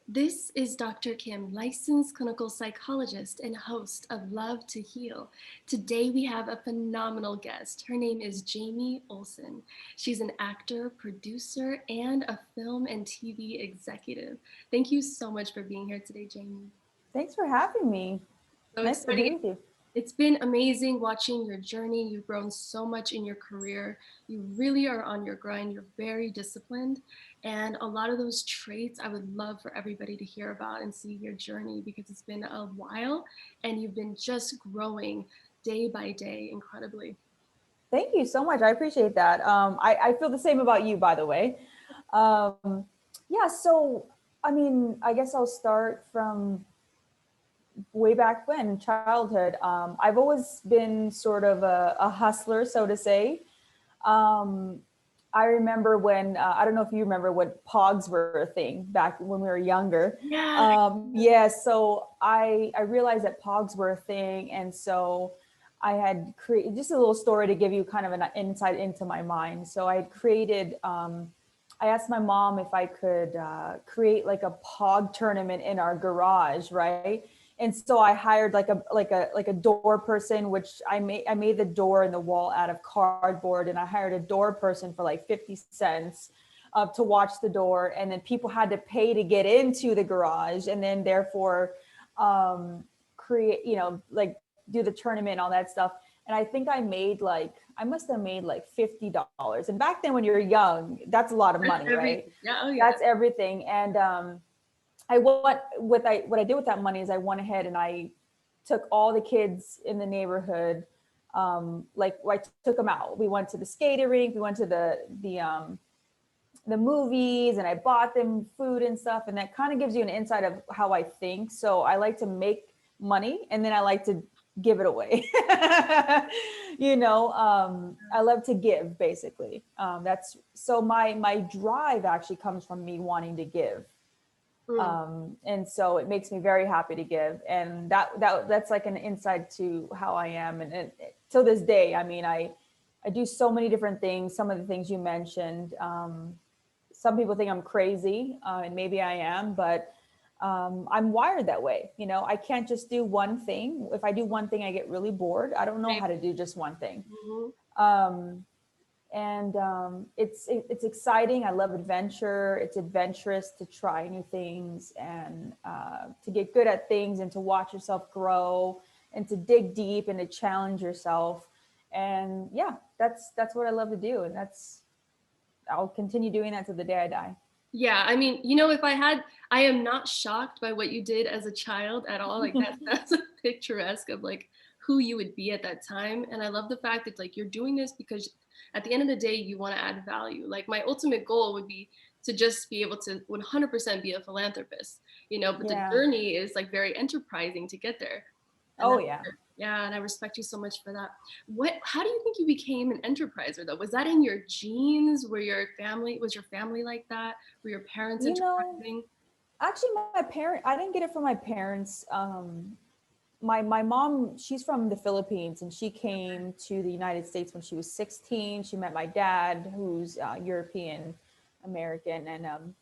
This is Dr. Kim, licensed clinical psychologist and host of Love to Heal. Today we have a phenomenal guest. Her name is Jamie Ohlsen. She's an actor, producer, and a film and TV executive. Thank you so much for being here today, Jamie. Thanks for having me. So Nice to be exciting. with you. It's been amazing watching your journey. You've grown so much in your career. You really are on your grind. You're very disciplined. And a lot of those traits I would love for everybody to hear about and see your journey because it's been a while and you've been just growing day by day incredibly. Thank you so much. I appreciate that. I feel the same about you, by the way. Um, yeah, so I guess I'll start from way back when, childhood. I've always been sort of a hustler, so to say. Um, I remember when I don't know if you remember when pogs were a thing back when we were younger. Yeah. Yeah, so I realized that pogs were a thing, and so I had created just a little story to give you kind of an insight into my mind. So I had created. I asked my mom if I could create like a pog tournament in our garage, right? And so I hired like a door person, which I made the door and the wall out of cardboard, and I hired a door person for like 50 cents to watch the door, and then people had to pay to get into the garage, and then therefore create, like do the tournament and all that stuff. And I think I must have made like $50. And back then, when you're young, that's a lot of That's money, right? everything. Yeah. Oh, yeah. That's everything. And what I did with that money is I went ahead and I took all the kids in the neighborhood. Like I took them out. We went to the skating rink. We went to the movies, and I bought them food and stuff. And that kind of gives you an insight of how I think. So I like to make money, and then I like to give it away. I love to give, basically. That's so my drive actually comes from me wanting to give. Mm. And so it makes me very happy to give, and that's like an insight to how I am. And till this day, I do so many different things. Some of the things you mentioned, some people think I'm crazy, and maybe I am, but I'm wired that way. I can't just do one thing. If I do one thing, I get really bored. I don't know how to do just one thing. Mhm. Um, and it's exciting. I love adventure. It's adventurous to try new things, and to get good at things, and to watch yourself grow, and to dig deep, and to challenge yourself. And yeah, that's what I love to do, and I'll continue doing that to the day I die. Yeah, if I am not shocked by what you did as a child at all. Like that's a picturesque of like who you would be at that time. And I love the fact that like you're doing this because at the end of the day, you want to add value. Like my ultimate goal would be to just be able to 100% be a philanthropist, but the Yeah. journey is like very enterprising to get there. And Oh that's, yeah. yeah, and I respect you so much for that. How do you think you became an enterpriser though? Was that in your genes? Was your family like that? Were your parents You know, enterprising? actually, I didn't get it from my parents. My mom, she's from the Philippines, and she came to the United States when she was 16. She met my dad, who's European American, and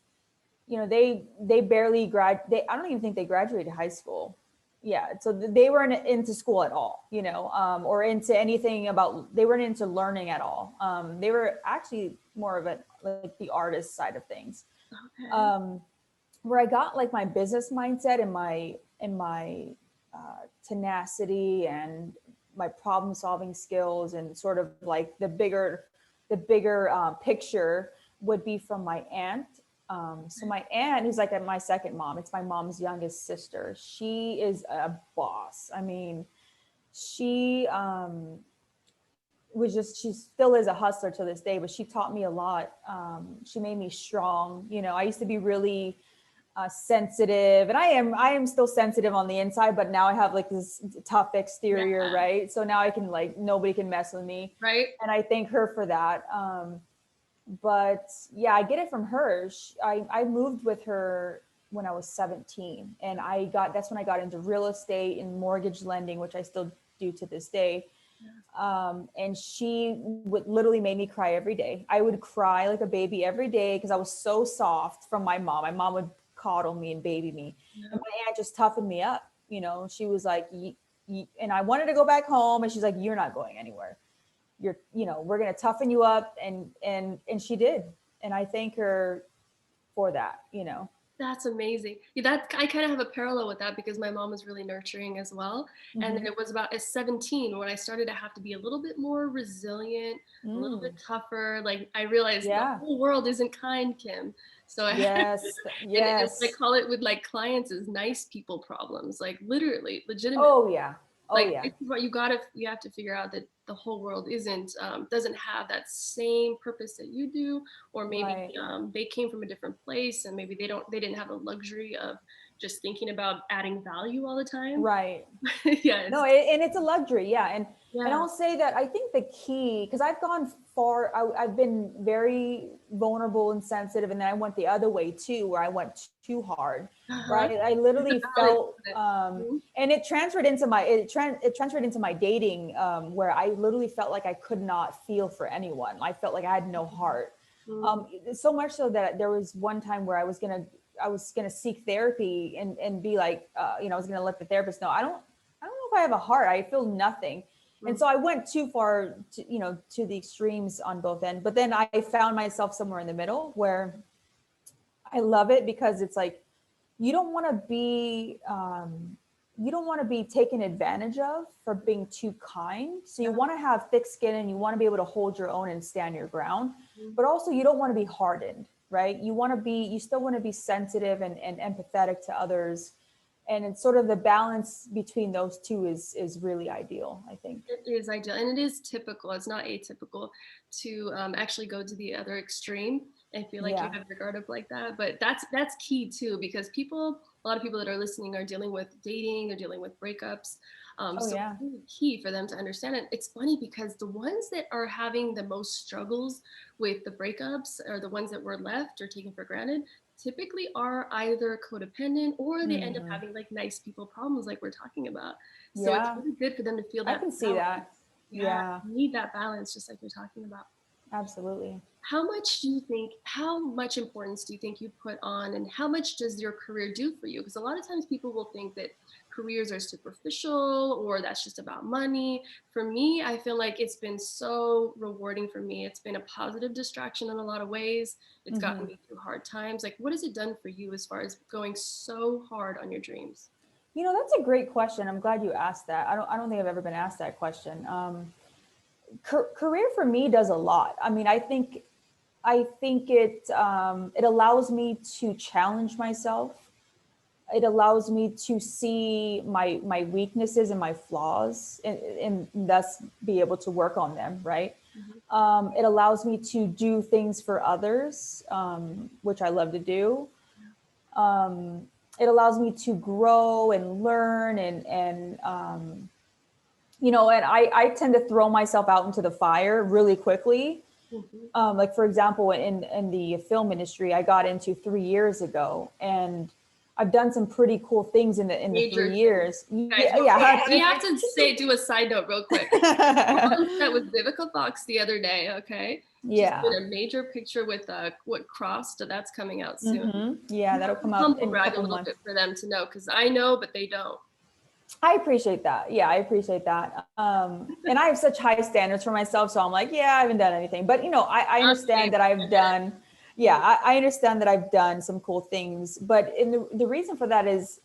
they barely I don't even think they graduated high school. Yeah, so they weren't into school at all, or into anything about. They weren't into learning at all. They were actually more of a like the artist side of things. Okay. Um, where I got like my business mindset and my tenacity and my problem solving skills, and sort of like the bigger picture would be from my aunt. So my aunt, who's like my second mom, it's my mom's youngest sister. She is a boss. I mean, she she still is a hustler to this day, but she taught me a lot. She made me strong. I used to be really sensitive, and I am still sensitive on the inside, but now I have like this tough Yeah. exterior, right? So now I can, like, nobody can mess with me, Right. and I thank her for that. But yeah, I get it from her. I moved with her when I was 17, and that's when I got into real estate and mortgage lending, which I still do to this day. And she would literally make me cry every day. I would cry like a baby every day because I was so soft from my mom. My mom would coddle me and baby me. Yeah. And my aunt just toughened me up. She was like, and I wanted to go back home, and she's like, you're not going anywhere. We're going to toughen you up. And she did. And I thank her for that. That's amazing. Yeah, I kind of have a parallel with that because my mom was really nurturing as well. And then Mm-hmm. it was about at 17 when I started to have to be a little bit more resilient, a little bit tougher. Like I realized the Yeah. whole world isn't kind, Kim. So I had, Yes. and what I Yes. call it with like clients is nice people problems, like literally, legitimate. Oh yeah. Oh Like yeah. this is what you have to figure out, that the whole world doesn't have that same purpose that you do, or maybe Right. they came from a different place and maybe they didn't have the luxury of just thinking about adding value all the time. Right. Yeah, No, it's and it's a luxury, yeah. And yeah. I'll say that I think the key, because I've gone far, I've been very vulnerable and sensitive, and then I went the other way too, where I went too hard, Uh-huh. right? I It's a literally balance, felt, isn't it? Mhm. and it transferred into it transferred into my dating, where I literally felt like I could not feel for anyone. I felt like I had no heart. Mhm. So much so that there was one time where I was gonna seek therapy and be like, I was gonna let the therapist know I don't know if I have a heart. I feel nothing. And Mhm. so I went too far to the extremes on both ends. But then I found myself somewhere in the middle where I love it, because it's like you don't want to be taken advantage of for being too kind. So you Yeah. want to have thick skin, and you want to be able to hold your own and stand your ground. Mhm. But also you don't want to be hardened, right? You still want to be sensitive and empathetic to others. And it's sort of the balance between those two is really ideal, I think. It is ideal, and it is typical. It's not atypical to actually go to the other extreme and feel like you Yeah. have your guard up like that. But that's key too, because a lot of people that are listening are dealing with dating, they're dealing with breakups. Oh So yeah. it's really key for them to understand it. It's funny because the ones that are having the most struggles with the breakups are the ones that were left or taken for granted. Typically, are either codependent or they end up Hmm. having like nice people problems, like we're talking about. So it's Yeah. really good for them to feel I that can see balance. that. Yeah, Yeah, you need that balance, just like you're talking about. absolutely. How much importance do you think you put on, and how much does your career do for you? Because a lot of times people will think that careers are superficial or that's just about money. For me, I feel like it's been so rewarding for me. It's been a positive distraction in a lot of ways. It's gotten Hmm. me through hard times. Like, what has it done for you as far as going so hard on your dreams? That's a great question. I'm glad you asked that. I don't think I've ever been asked that question. Career for me does a lot. I mean, I think it allows me to challenge myself. It allows me to see my weaknesses and my flaws, and thus be able to work on them, right? Mhm. It allows me to do things for others, which I love to do. It allows me to grow and learn, and I tend to throw myself out into the fire really quickly. Mhm. Like for example, in the film industry, I got into 3 years ago, and I've done some pretty cool things in the three Major thing. years. Guys, Yeah, yeah. we have to do a side note real quick. We're on set with Vivica Fox the other day, okay? She's Yeah. doing a major picture with what Crossed, that's coming out soon. Yeah, You that'll have come to out humble in a brag a couple little months. bit for them to know, because I know, but they don't. I appreciate that. Yeah, I appreciate that. And I have such high standards for myself. So I'm like, yeah, I haven't done anything. But, I Okay, understand that I I've get it. done, yeah, I understand that I've done some cool things. But the reason for that is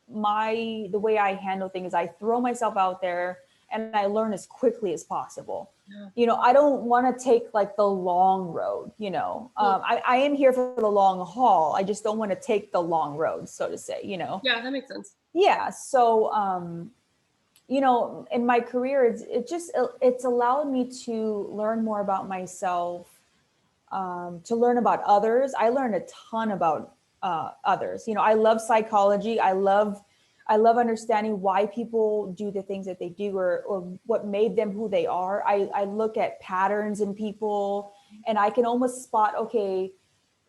the way I handle things. I throw myself out there and I learn as quickly as possible. Yeah. I don't want to take like the long road. I am here for the long haul. I just don't want to take the long road, so to say. Yeah, that makes sense. Yeah. So, in my career, it's allowed me to learn more about myself, to learn about others. I learned a ton about others. I love psychology. I love understanding why people do the things that they do, or what made them who they are. I look at patterns in people, and I can almost spot, okay,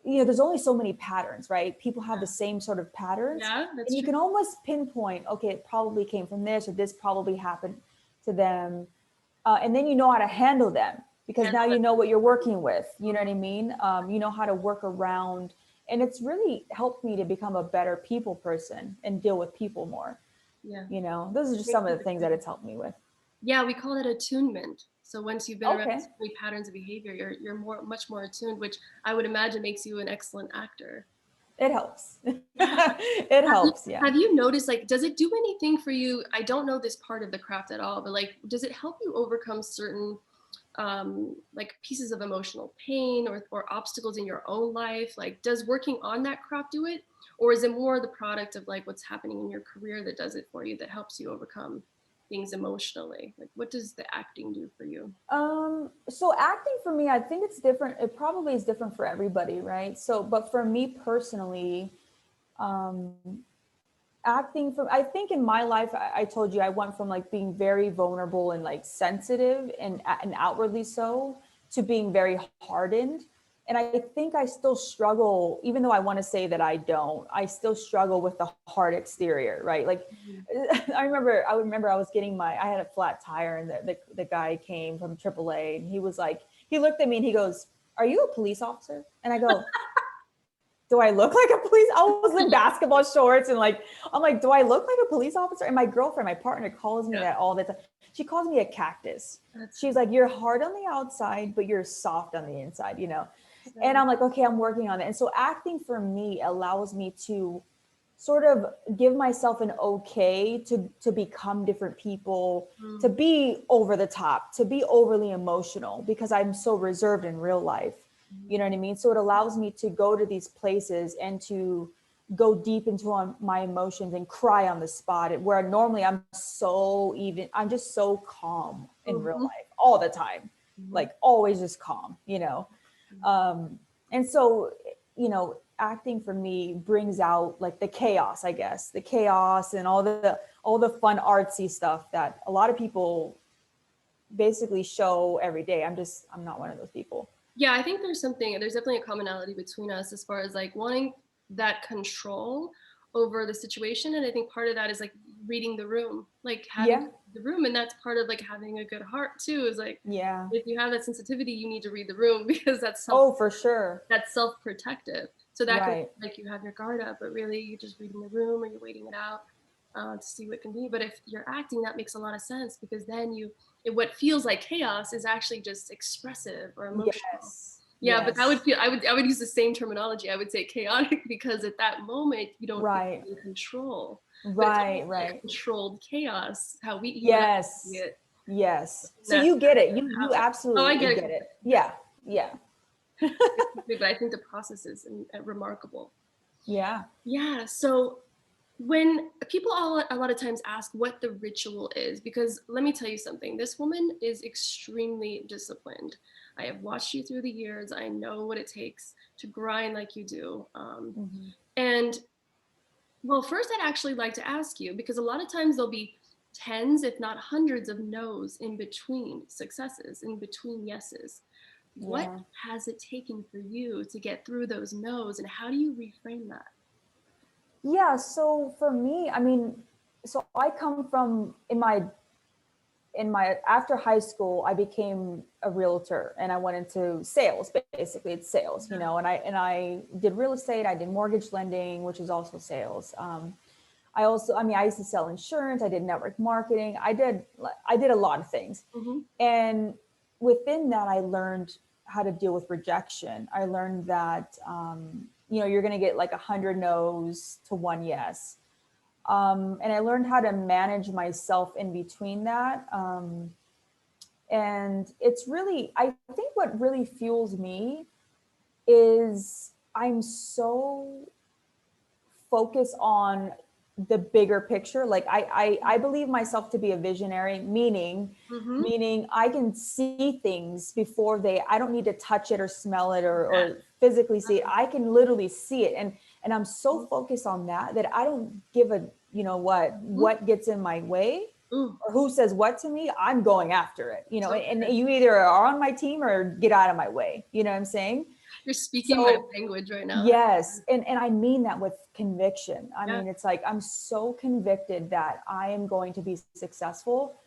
there's only so many patterns, right? People have the same sort of patterns, Yeah, and that's you true. can almost pinpoint, okay, it probably came from this, or this probably happened to them. And then you know how to handle them, because now Handle you it. know what you're working with. You know what I mean? You know how to work around And it's really helped me to become a better people person and deal with people more. Yeah. You know, those are just some of the things that it's helped me with. Yeah, we call it attunement. So once you've been around Okay. so many patterns of behavior, you're much more attuned, which I would imagine makes you an excellent actor. It helps. Yeah. It helps. Yeah. Have you noticed, like, does it do anything for you? I don't know this part of the craft at all, but like, does it help you overcome certain like pieces of emotional pain or obstacles in your own life? Like, does working on that craft do it? Or is it more the product of like what's happening in your career that does it for you, that helps you overcome things emotionally? Like, what does the acting do for you? So acting for me, I think it's different. It probably is different for everybody, right? So, but for me personally, um, acting from, I think in my life, I told you, I went from like being very vulnerable and like sensitive and outwardly so, to being very hardened. And I think I still struggle, even though I want to say that I don't, I still struggle with the hard exterior, right? Like Mhm. I remember I was getting I had a flat tire, and the guy came from AAA, and he was like, he looked at me and he goes, "Are you a police officer?" And I go, do I look like a police? I was in basketball shorts and like, I'm like, do I look like a police officer? And my girlfriend, my partner, calls me Yeah, that all the time. She calls me a cactus. that's She's like, you're hard on the outside, but you're soft on the inside, you know? And so, I'm like, okay, I'm working on it. And so acting for me allows me to sort of give myself an okay to become different people, to mm, be over the top, to be overly emotional, because I'm so reserved in real life. You know what I mean? So it allows me to go to these places and to go deep into my emotions and cry on the spot, where normally I'm just so calm in real mhm, life all the time, mhm, like always just calm, you know? And so, you know, acting for me brings out like the chaos, I guess, the chaos and all the fun artsy stuff that a lot of people basically show every day. I'm not one of those people. yeah, I think there's definitely a commonality between us as far as like wanting that control over the situation. And I think part of that is like reading the room, like having to Yeah. read the room. And that's part of like having a good heart too, is like, Yeah. if you have that sensitivity, you need to read the room because Oh, for sure. that's self-protective. So that can Right. like you have your guard up, but really you're just reading the room or you're waiting it out to see what can be. But if you're acting, that makes a lot of sense because then what feels like chaos is actually just expressive or emotional. Yes. Yeah, but Yes. I would use the same terminology. I would say chaotic because at that moment you don't feel Right. in control. But it's Right. almost like Right. controlled chaos, how you and I see Yes. it. Yes. And So that's you get it. You oh, I absolutely get it get it. Yeah. Yeah. completely, but I think the process is remarkable. Yeah. Yeah. So when people a lot of times ask what the ritual is, because let me tell you something, this woman is extremely disciplined. I have watched you through the years. I know what it takes to grind like you do. Mhm. And well, first, I'd actually like to ask you because a lot of times there'll be tens, if not hundreds, of no's in between successes, in between yeses. What Yeah. has it taken for you to get through those no's, and how do you reframe that? Yeah. So for me, I mean, so I come from in my after high school, I became a realtor and I went into sales. Basically, it's sales, you Yeah. know. And I did real estate. I did mortgage lending, which is also sales. I used to sell insurance. I did network marketing. I did a lot of things. Hmm. And within that, I learned how to deal with rejection. I learned that, you're going to get like 100 no's to one yes. And I learned how to manage myself in between that. And it's really, I think what really fuels me is I'm so focused on the bigger picture. Like I believe myself to be a visionary, meaning Hmm. meaning I can see things before I don't need to touch it or smell it Yeah. or physically see it. I can literally see it. And I'm so focused on that I don't give a, Hmm. what gets in my way Ooh, or who says what to me. I'm going after it, so and good. you either are on my team or get out of my way. You know what I'm saying? You're speaking my So language right now. yes, and I mean that with conviction. I Yeah. mean, it's like I'm so convicted that I am going to be successful.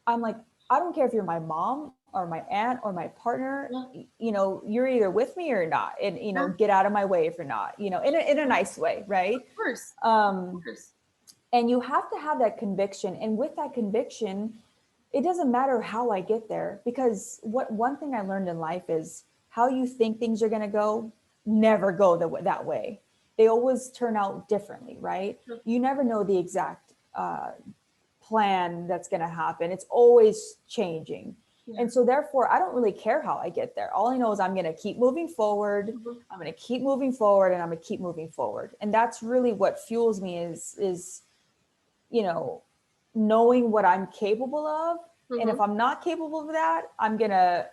I'm like, I don't care if you're my mom, or my aunt or my partner, Yeah. you're either with me or not, and Yeah. get out of my way if you're not, in a nice way, right? Of course. Of um course. and you have to have that conviction, and with that conviction, it doesn't matter how I get there, because what one thing I learned in life is how you think things are going to go never go that way. They always turn out differently, right? You never know the exact plan that's going to happen. It's always changing. Yeah. And so therefore, I don't really care how I get there. All I know is I'm going to keep moving forward. Mhm. I'm going to keep moving forward, and I'm going to keep moving forward. And that's really what fuels me is you know, knowing what I'm capable of. And if Mhm. I'm not capable of that, I'm going to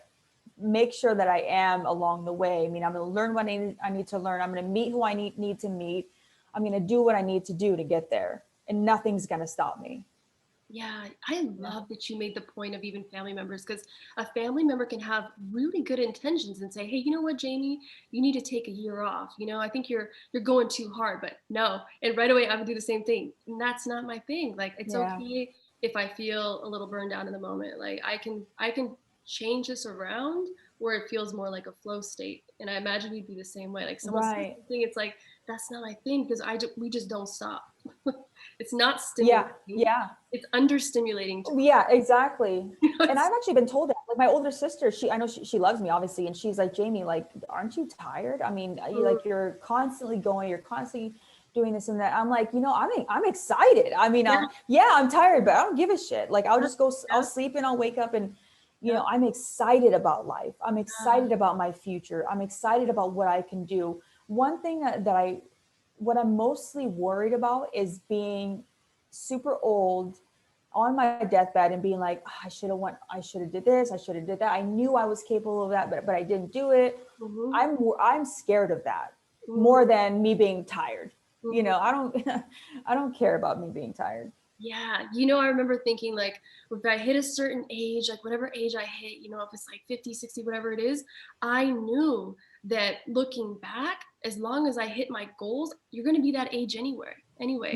make sure that I am along the way. I mean, I'm going to learn what I need to learn. I'm going to meet who I need to meet. I'm going to do what I need to do to get there. And nothing's going to stop me. Yeah, I Yeah. love that you made the point of even family members, because a family member can have really good intentions and say, "Hey, you know what, Jamie, you need to take a year off. I think you're going too hard." But no, and right away I would do the same thing. And that's not my thing. Like, it's Yeah. okay if I feel a little burned out in the moment. Like, I can change this around where it feels more like a flow state. And I imagine you'd be the same way. Like, someone says Right. something, it's like, that's not my thing, because we just don't stop. It's not Yeah. stimulating, Yeah. it's understimulating to Yeah, exactly. And it's I've actually been told that. Like my older sister, I know she loves me obviously, and she's like, Jamie, like, aren't you tired? I mean, mm, you're constantly going, you're constantly doing this and that. I'm like, I'm excited. I mean, yeah, yeah, I'm tired, but I don't give a shit. Like, I'll yeah, just go, I'll yeah, sleep and I'll wake up, and yeah, I'm excited about life. I'm yeah. excited about my future. I'm excited about what I can do. One thing what I'm mostly worried about is being super old on my deathbed and being like, "Oh, I should have did this, I should have did that. I knew I was capable of that, but I didn't do it." Mhm, I'm scared of that mhm, more than me being tired. mhm. I don't I don't care about me being tired. Yeah, I remember thinking, like, if I hit a certain age, like whatever age I hit, if it's like 50, 60, whatever it is, I knew that looking back, as long as I hit my goals, you're going to be that age anyway.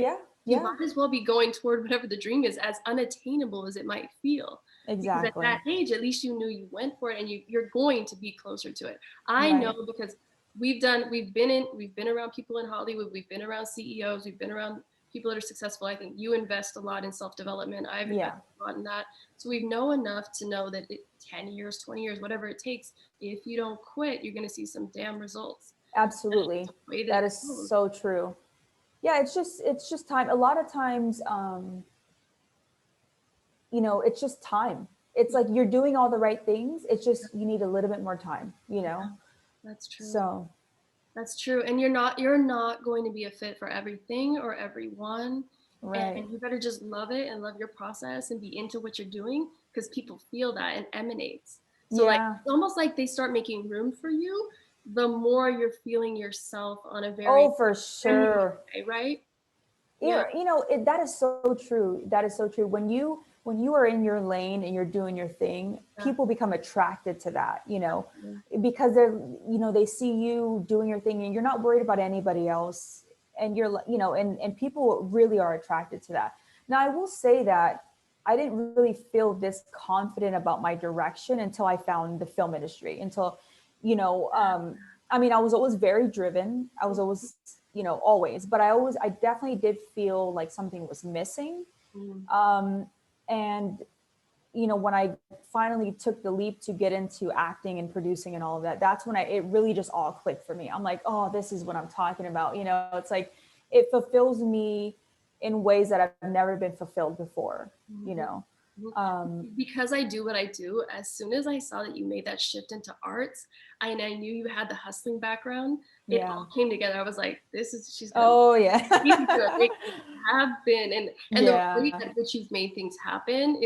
Yeah, So you yeah, might as well be going toward whatever the dream is, as unattainable as it might feel. Because at that exactly. age, at least you knew you went for it, and you're going to be closer to it. I know, Right. because we've been around people in Hollywood, we've been around CEOs, we've been around people that are successful. I think you invest a lot in self-development. I've Yeah, invested a lot in that. So we know enough to know that 10 years, 20 years, whatever it takes, if you don't quit, you're going to see some damn results. That's just absolutely. the way that That it is goes. so true. Yeah, it's just time. A lot of times, it's just time. It's Yeah, like you're doing all the right things. It's just you need a little bit more time. yeah, that's true. So, That's true. And you're not going to be a fit for everything or everyone. right. And you better just love it and love your process and be into what you're doing, because people feel that and emanates. So, like, Yeah. it's almost like they start making room for you the more you're feeling yourself on a very Oh, for genuine sure. way, right? Yeah. That is so true. That is so true. When you are in your lane and you're doing your thing, Yeah. people become attracted to that, Yeah. because they see you doing your thing and you're not worried about anybody else. And and people really are attracted to that. Now, I will say that I didn't really feel this confident about my direction until I found the film industry, I mean, I was always very driven. I was always, always, but I definitely did feel like something was missing. Mm. Um, and, when I finally took the leap to get into acting and producing and all of that, that's when it really just all clicked for me. I'm like, oh, this is what I'm talking about. It's like, it fulfills me in ways that I've never been fulfilled before, you Mhm. know? Mhm. Um, Because I do what I do, as soon as I saw that you made that shift into arts, and I knew you had the hustling background, it yeah. all came together. I was like, she's gonna Oh, yeah. she's gonna make things happen. And the rate Yeah. at which you've made things happen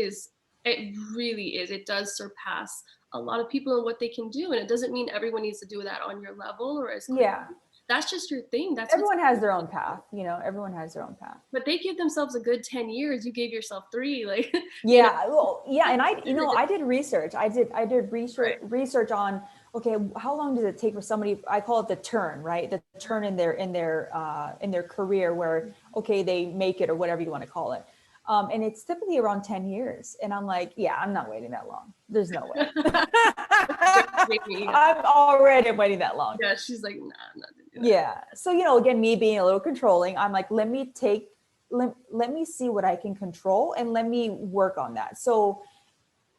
it really is. It does surpass a lot of people and what they can do. And it doesn't mean everyone needs to do that on your level or as quickly. Yeah. That's just your thing. That's what's Everyone has their own path, everyone has their own path. but they give themselves a good 10 years. You gave yourself 3, like, Yeah, well, yeah, and Right. I did research. I did research on, okay, how long does it take for somebody, I call it the turn, right? The turn in their career where, okay, they make it or whatever you want to call it. And it's typically around 10 years. And I'm like, yeah, I'm not waiting that long. There's no way. Maybe, I'm already waiting that long. yeah, she's like, nah, I'm not gonna do that. Yeah. So, again, me being a little controlling, I'm like, let me see what I can control and let me work on that. So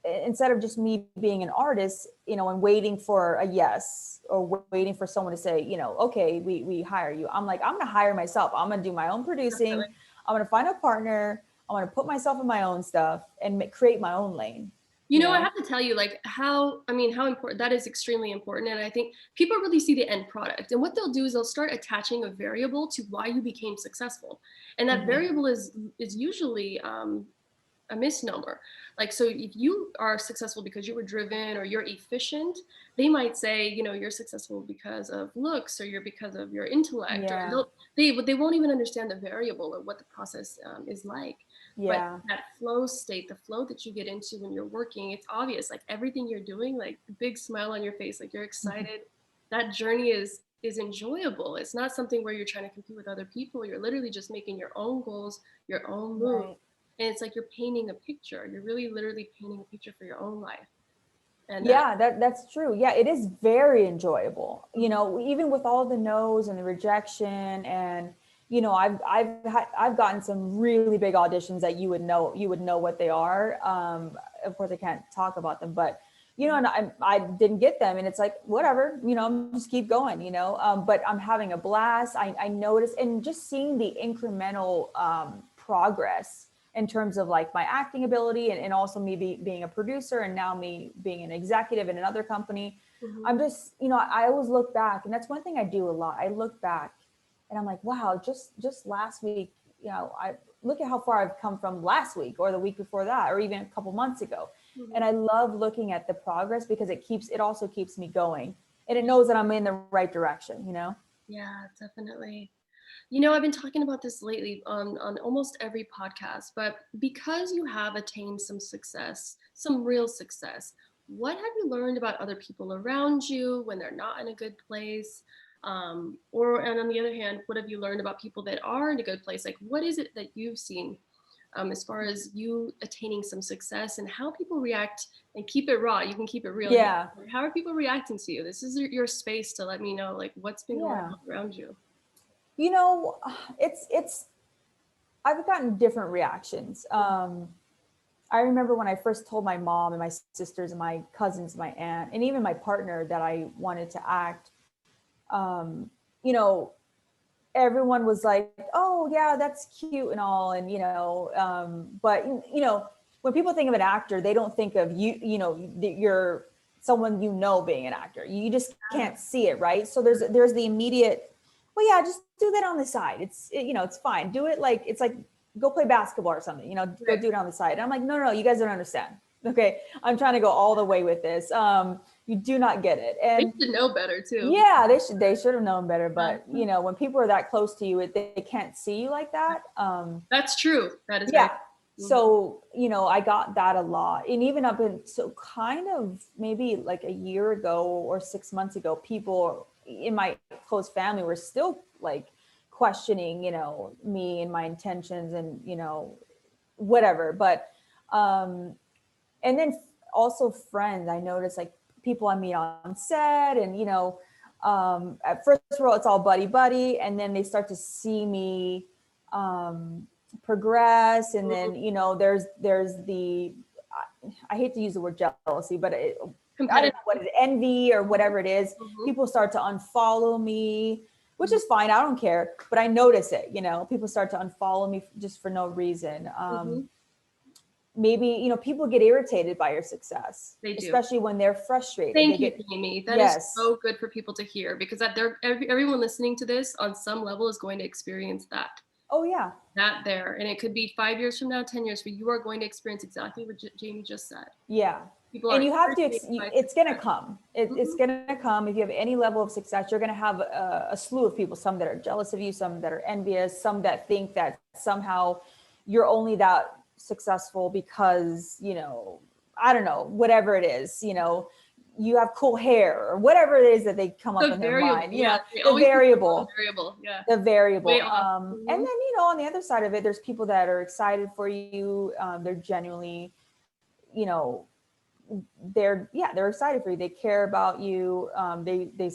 instead of just me being an artist, and waiting for a yes or waiting for someone to say, okay, we hire you. I'm like, I'm going to hire myself. I'm going to do my own producing. Definitely. I'm going to find a partner. I'm going to put myself in my own stuff and create my own lane. I have to tell you, like, how important that is, extremely important. And I think people really see the end product. And what they'll do is they'll start attaching a variable to why you became successful. And that variable is usually a misnomer. Like, so if you are successful because you were driven or you're efficient, they might say, you're successful because of looks, or you're because of your intellect, Yeah. or they won't even understand the variable or what the process is like. But Yeah. that flow state, the flow that you get into when you're working, it's obvious, like everything you're doing, like the big smile on your face, like you're excited. That journey is enjoyable. It's not something where you're trying to compete with other people. You're literally just making your own goals, your own move. Right. And it's like you're painting a picture. You're really literally painting a picture for your own life. And Yeah, that's true. Yeah, it is very enjoyable. Mhm. Even with all the no's and the rejection, and I've gotten some really big auditions that you would know what they are. Of course, I can't talk about them, but and I didn't get them, and it's like whatever. Just keep going. But I'm having a blast. I notice, and just seeing the incremental progress in terms of like my acting ability, and also me being a producer, and now me being an executive in another company. Mhm. I'm just, I always look back, and that's one thing I do a lot. I look back and I'm like, wow, just last week, I look at how far I've come from last week or the week before that, or even a couple months ago. And Mhm. I love looking at the progress because it also keeps me going, and it knows that I'm in the right direction. Yeah, definitely. I've been talking about this lately on almost every podcast, but because you have attained some success, some real success, what have you learned about other people around you when they're not in a good place? And on the other hand, what have you learned about people that are in a good place? Like, what is it that you've seen as far as you attaining some success, and how people react? And keep it raw. You can keep it real here. Yeah. How are people reacting to you? This is your space to let me know, like, what's been going Yeah. on around you. You know, it's I've gotten different reactions. I remember when I first told my mom and my sisters and my cousins, my aunt, and even my partner that I wanted to act. Um, you know, everyone was like, "Oh, yeah, that's cute and all," and but when people think of an actor, they don't think of you. You're someone being an actor. You just can't see it, right? So there's the immediate. Well, yeah, just do that on the side. It's fine. Do it like it's like go play basketball or something. Go Right. do it on the side. And I'm like, no, you guys don't understand. Okay, I'm trying to go all the way with this. You do not get it, They and should know better too. yeah, they should have known better. But Uh, when people are that close to you, they can't see you like that. That's true. That is very. Yeah. Mhm. So I got that a lot, and even up in so kind of maybe like a year ago or 6 months ago, people in my close family were still like questioning me and my intentions, and whatever. But and then also friends, I noticed like people I meet on set, and at first of all it's all buddy buddy, and then they start to see me progress, and then there's the I hate to use the word jealousy, but I don't Competitive. know what it envy or whatever it is. Mhm. People start to unfollow me, which is fine, I don't care, but I notice it. People start to unfollow me just for no reason. Mhm. Maybe people get irritated by your success, They do. especially when they're frustrated. They Thank you, get Jamie. That is yes. so good for people to hear, because everyone listening to this on some level is going to experience that. Oh yeah. That there, and it could be 5 years from now, 10 years, but you are going to experience exactly what Jamie just said. Yeah. People And are you have to irritated by it's going to success. come. It's Mhm. going to come. If you have any level of success, you're going to have a slew of people, some that are jealous of you, some that are envious, some that think that somehow you're only that successful because I don't know, whatever it is. you have cool hair or whatever it is that they come up The in their variable, mind, yeah, they the always think about variable, the variable, yeah. the variable. Way off. And then, on the other side of it, there's people that are excited for you. They're genuinely, you know, they're excited for you. They care about you. They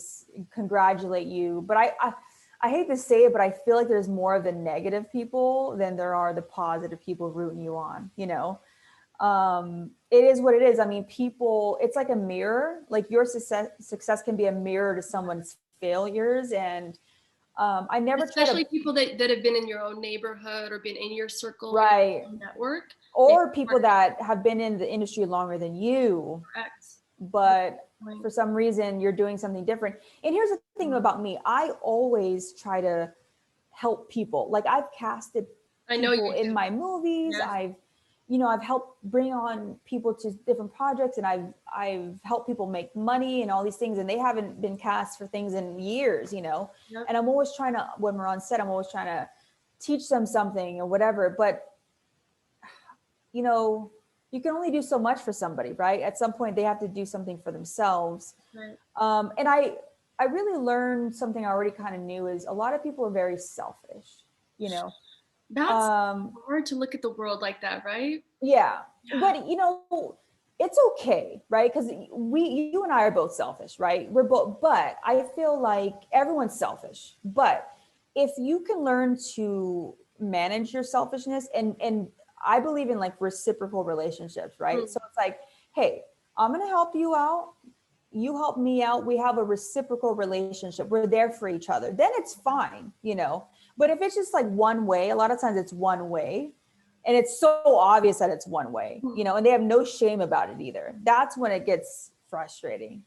congratulate you. But I hate to say it, but I feel like there's more of the negative people than there are the positive people rooting you on, it is what it is. I mean, people, it's like a mirror. Like your success can be a mirror to someone's failures. And I never try especially to, people that have been in your own neighborhood or been in your circle, your right, network, or people that have been in the industry longer than you, correct. but for some reason you're doing something different. And here's the thing about me, I always try to help people. Like I've casted I know people you in do. my movies. Yes. I've helped bring on people to different projects, and I've helped people make money and all these things, and they haven't been cast for things in years, Yep. And I'm always trying to, when we're on set, I'm always trying to teach them something or whatever. But you can only do so much for somebody, right? At some point they have to do something for themselves. Right. And I really learned something I already kind of knew, is a lot of people are very selfish, That's hard to look at the world like that, right? Yeah. But it's okay, right? Because you and I are both selfish, right? We're both, but I feel like everyone's selfish. But if you can learn to manage your selfishness, and I believe in like reciprocal relationships, right? So it's like, hey, I'm gonna help you out, you help me out, we have a reciprocal relationship, we're there for each other, then it's fine, But if it's just like one way, a lot of times it's one way, and it's so obvious that it's one way, and they have no shame about it either. That's when it gets frustrating,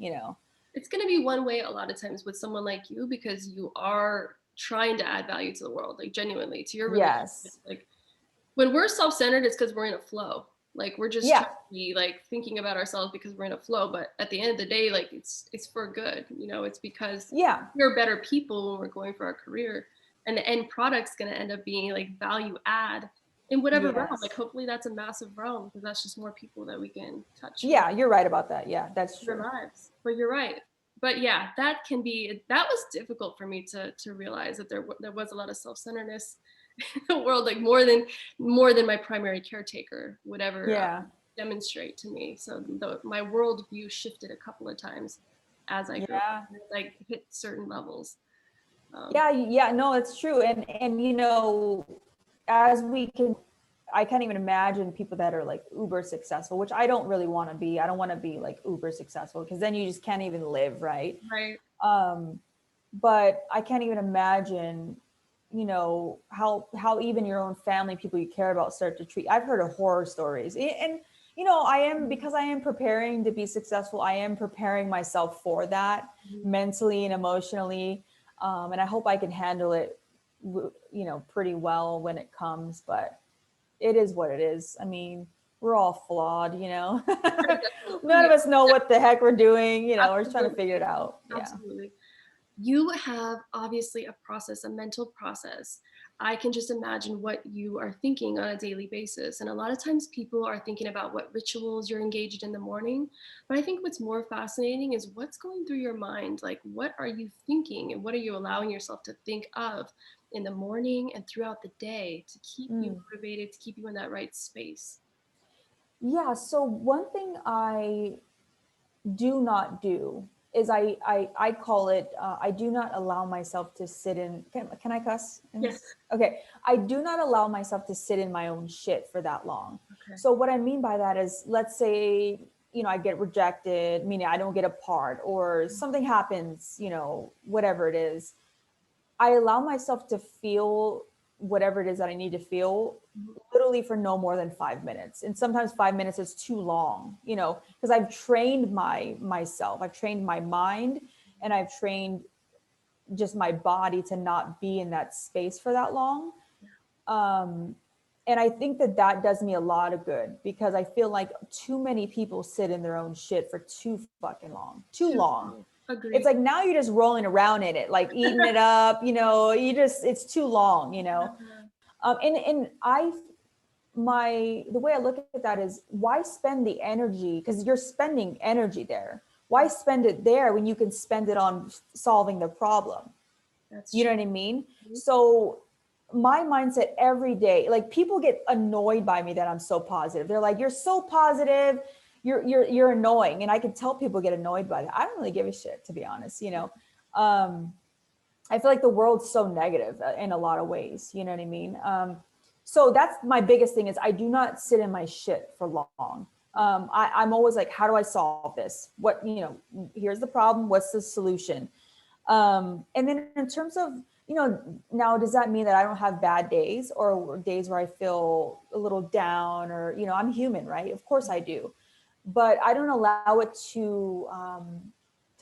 It's going to be one way a lot of times with someone like you, because you are trying to add value to the world, like genuinely to your relationship. Yes. Like when we're self-centered, it's because we're in a flow. Like we're just trying to be like thinking about ourselves because we're in a flow. But at the end of the day, like it's for good, it's because we're better people when we're going for our career, and the end product's going to end up being like value add in whatever realm. Like hopefully that's a massive realm, because that's just more people that we can touch. Yeah, you're right about that. Yeah, that's true. Their lives. But you're right. But yeah, that was difficult for me to realize that there was a lot of self-centeredness in the world, like more than my primary caretaker would ever demonstrate to me. So my worldview shifted a couple of times as I grew up, like hit certain levels. No, it's true. And as we can, I can't even imagine people that are like uber successful, which I don't really want to be. I don't want to be like uber successful, because then you just can't even live, right? Right. But I can't even imagine, how even your own family, people you care about, start to treat. I've heard of horror stories, and because I am preparing to be successful, I am preparing myself for that mentally and emotionally. And I hope I can handle it, pretty well when it comes, but it is what it is. I mean, we're all flawed, None of us know what the heck we're doing, we're just trying to figure it out. Absolutely. You have obviously a process, a mental process. I can just imagine what you are thinking on a daily basis. And a lot of times people are thinking about what rituals you're engaged in the morning. But I think what's more fascinating is what's going through your mind. Like, what are you thinking, and what are you allowing yourself to think of in the morning and throughout the day to keep you motivated, to keep you in that right space? Yeah. So one thing I do not do is I call it, I do not allow myself to sit in, can I cuss? Yes. Okay. I do not allow myself to sit in my own shit for that long. Okay. So what I mean by that is, let's say, I get rejected, meaning I don't get a part, or something happens, whatever it is. I allow myself to feel whatever it is that I need to feel, literally for no more than 5 minutes. And sometimes 5 minutes is too long, because I've trained myself, I've trained my mind, and I've trained just my body to not be in that space for that long. And I think that does me a lot of good, because I feel like too many people sit in their own shit for too fucking long, too long. Agreed. It's like now you're just rolling around in it, like eating it up, it's too long, and the way I look at that is, why spend the energy? Because you're spending energy there. Why spend it there when you can spend it on solving the problem? That's You know true. what I mean? Mhm. So my mindset every day, like people get annoyed by me that I'm so positive. They're like, you're so positive, you're annoying. And I can tell people get annoyed by that. I don't really give a shit, to be honest, you know. I feel like the world's so negative in a lot of ways, you know what I mean? So that's my biggest thing is I do not sit in my shit for long. I'm always like, how do I solve this? What, you know, here's the problem. What's the solution? And then in terms of, you know, now does that mean that I don't have bad days or days where I feel a little down or, you know, I'm human, right? Of course I do, but I don't allow it to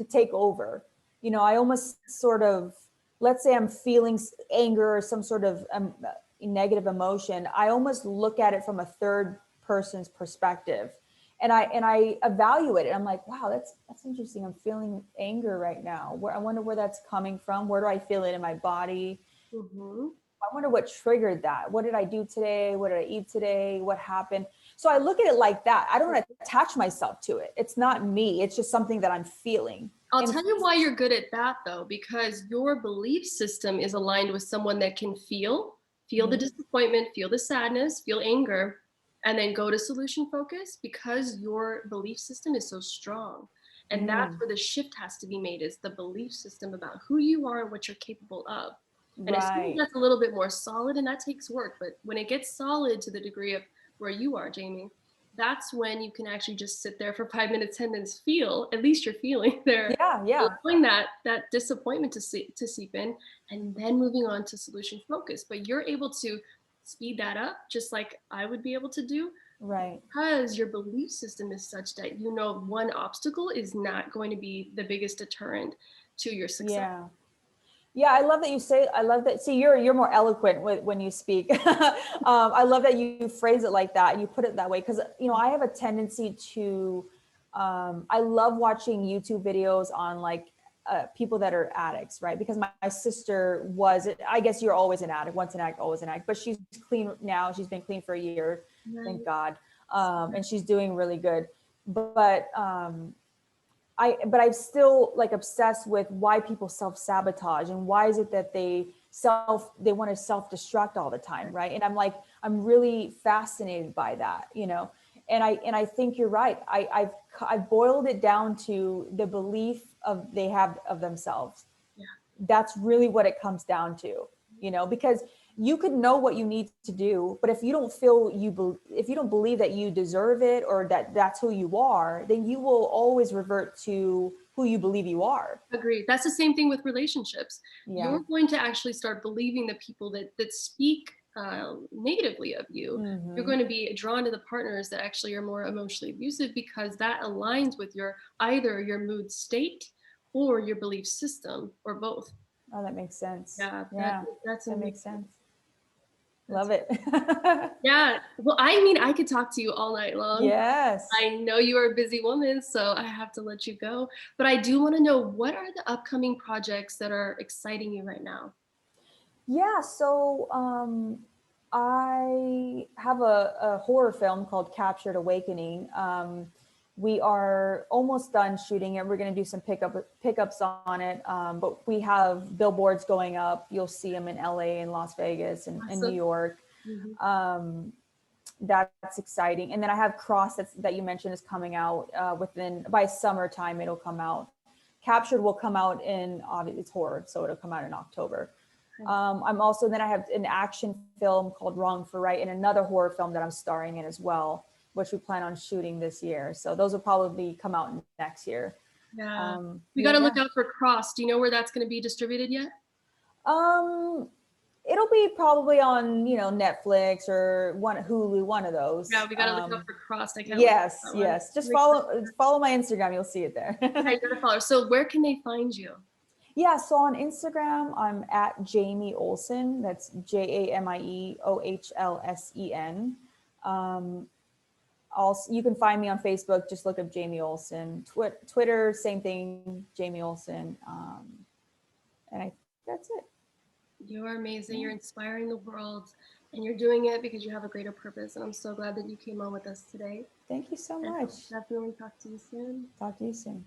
take over. You know, I almost sort of, let's say I'm feeling anger or some sort of negative emotion. I almost look at it from a third person's perspective and I evaluate it. I'm like, wow, that's interesting. I'm feeling anger right now. Where I wonder where that's coming from. Where do I feel it in my body? Mhm. I wonder what triggered that. What did I do today? What did I eat today? What happened? So I look at it like that. I don't attach myself to it. It's not me. It's just something that I'm feeling. I'll And tell you why you're good at that though, because your belief system is aligned with someone that can feel the Mhm. disappointment, feel the sadness, feel anger, and then go to solution focus because your belief system is so strong. And that's Mm, where the shift has to be made is the belief system about who you are and what you're capable of. And as soon as right. that's a little bit more solid, and that takes work, but when it gets solid to the degree of where you are, Jamie, that's when you can actually just sit there for 5 minutes, 10 minutes, feel, at least you're feeling there, Yeah, yeah. allowing that disappointment to seep in, and then moving on to solution focus. But you're able to speed that up just like I would be able to do Right. because your belief system is such that you know one obstacle is not going to be the biggest deterrent to your success. Yeah. Yeah, I love that you say. I love that. See, you're more eloquent when you speak. I love that you phrase it like that and you put it that way because you know I have a tendency to. I love watching YouTube videos on like people that are addicts, right? Because my sister was. I guess you're always an addict. Once an addict, always an addict. But she's clean now. She's been clean for a year, thank Right. God, and she's doing really good. But but I'm still like obsessed with why people self-sabotage and why is it that they want to self-destruct all the time, right? And I'm like, I'm really fascinated by that, you know. And I think you're right. I've boiled it down to the belief of they have of themselves. Yeah. That's really what it comes down to, you know, because you could know what you need to do, but if you don't feel if you don't believe that you deserve it or that that's who you are, then you will always revert to who you believe you are. Agreed. That's the same thing with relationships. Yeah. You're going to actually start believing the people that speak negatively of you. You're Mm-hmm. going to be drawn to the partners that actually are more emotionally abusive because that aligns with your either your mood state or your belief system or both. Oh, that makes sense. Yeah, Yeah, that's that makes amazing. sense. That's Love it. yeah. Well, I mean, I could talk to you all night long. Yes. I know you are a busy woman, so I have to let you go. But I do want to know what are the upcoming projects that are exciting you right now? Yeah, so I have a horror film called Captured Awakening. We are almost done shooting it. We're going to do some pickups on it, but we have billboards going up. You'll see them in LA and Las Vegas and New Awesome. York. Mhm. Um, that's exciting. And then I have Cross that you mentioned is coming out within by summertime. It'll come out. Captured will come out in it's horror, so it'll come out in October. Okay. I'm also then I have an action film called Wrong for Right and another horror film that I'm starring in as well, which we plan on shooting this year. So those will probably come out next year. Yeah. We got to Yeah. look out for Cross. Do you know where that's going to be distributed yet? Um, it'll be probably on Netflix or Hulu, one of Yeah, those. we got to look out for Cross. I can't wait Yes, for that one. yes. Just I'm excited. follow my Instagram. You'll see it there. Yeah, you got to follow. So where can they find you? Yeah, so on Instagram, I'm at Jamie Ohlsen. That's JamieOhlsen. Also, you can find me on Facebook. Just look up Jamie Ohlsen. Twitter, same thing, Jamie Ohlsen. And that's it. You're amazing. Yeah. You're inspiring the world, and you're doing it because you have a greater purpose. And I'm so glad that you came on with us today. Thank you so And much. I'll definitely talk to you soon. Talk to you soon.